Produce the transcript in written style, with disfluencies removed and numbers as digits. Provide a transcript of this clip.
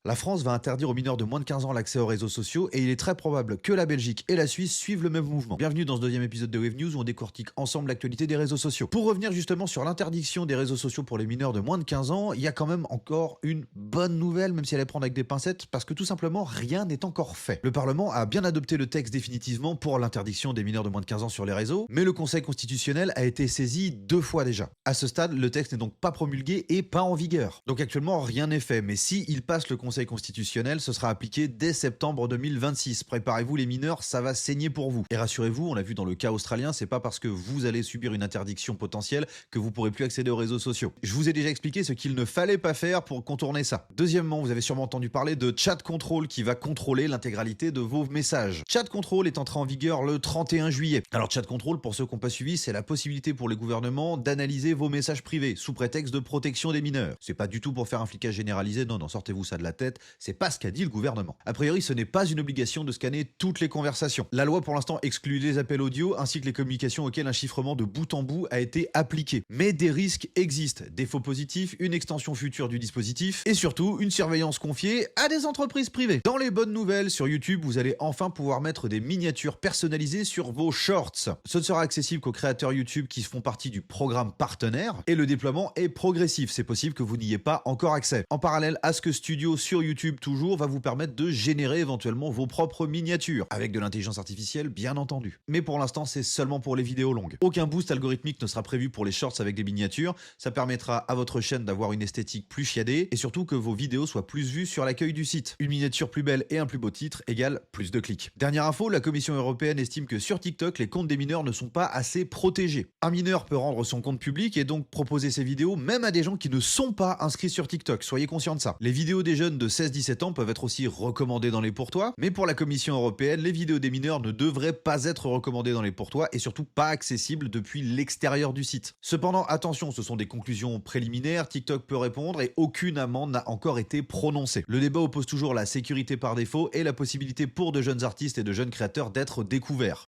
La France va interdire aux mineurs de moins de 15 ans l'accès aux réseaux sociaux et il est très probable que la Belgique et la Suisse suivent le même mouvement. Bienvenue dans ce deuxième épisode de Wave News où on décortique ensemble l'actualité des réseaux sociaux. Pour revenir justement sur l'interdiction des réseaux sociaux pour les mineurs de moins de 15 ans, il y a quand même encore une bonne nouvelle, même si elle est à prendre avec des pincettes, parce que tout simplement rien n'est encore fait. Le Parlement a bien adopté le texte définitivement pour l'interdiction des mineurs de moins de 15 ans sur les réseaux, mais le Conseil constitutionnel a été saisi 2 fois déjà. À ce stade, le texte n'est donc pas promulgué et pas en vigueur. Donc actuellement, rien n'est fait, mais si il passe le Conseil constitutionnel, ce sera appliqué dès septembre 2026. Préparez-vous les mineurs, ça va saigner pour vous. Et rassurez-vous, on l'a vu dans le cas australien, c'est pas parce que vous allez subir une interdiction potentielle que vous pourrez plus accéder aux réseaux sociaux. Je vous ai déjà expliqué ce qu'il ne fallait pas faire pour contourner ça. Deuxièmement, vous avez sûrement entendu parler de Chat Control qui va contrôler l'intégralité de vos messages. Chat Control est entré en vigueur le 31 juillet. Alors Chat Control, pour ceux qui n'ont pas suivi, c'est la possibilité pour les gouvernements d'analyser vos messages privés sous prétexte de protection des mineurs. C'est pas du tout pour faire un flicage généralisé, non, sortez-vous ça de la tête, c'est pas ce qu'a dit le gouvernement. A priori, ce n'est pas une obligation de scanner toutes les conversations. La loi pour l'instant exclut les appels audio ainsi que les communications auxquelles un chiffrement de bout en bout a été appliqué. Mais des risques existent, des faux positifs, une extension future du dispositif et surtout une surveillance confiée à des entreprises privées. Dans les bonnes nouvelles, sur YouTube, vous allez enfin pouvoir mettre des miniatures personnalisées sur vos shorts. Ce ne sera accessible qu'aux créateurs YouTube qui font partie du programme partenaire et le déploiement est progressif. C'est possible que vous n'y ayez pas encore accès. En parallèle, Ask Studio sur YouTube toujours va vous permettre de générer éventuellement vos propres miniatures avec de l'intelligence artificielle bien entendu. Mais pour l'instant, c'est seulement pour les vidéos longues. Aucun boost algorithmique ne sera prévu pour les shorts avec des miniatures. Ça permettra à votre chaîne d'avoir une esthétique plus chiadée et surtout que vos vidéos soient plus vues sur l'accueil du site. Une miniature plus belle et un plus beau titre égale plus de clics. Dernière info, la Commission européenne estime que sur TikTok, les comptes des mineurs ne sont pas assez protégés. Un mineur peut rendre son compte public et donc proposer ses vidéos même à des gens qui ne sont pas inscrits sur TikTok. Soyez conscients de ça. Les vidéos des jeunes de 16-17 ans peuvent être aussi recommandées dans les pourtois, mais pour la Commission européenne, les vidéos des mineurs ne devraient pas être recommandées dans les pourtois et surtout pas accessibles depuis l'extérieur du site. Cependant, attention, ce sont des conclusions préliminaires, TikTok peut répondre et aucune amende n'a encore été prononcée. Le débat oppose toujours la sécurité par défaut et la possibilité pour de jeunes artistes et de jeunes créateurs d'être découverts.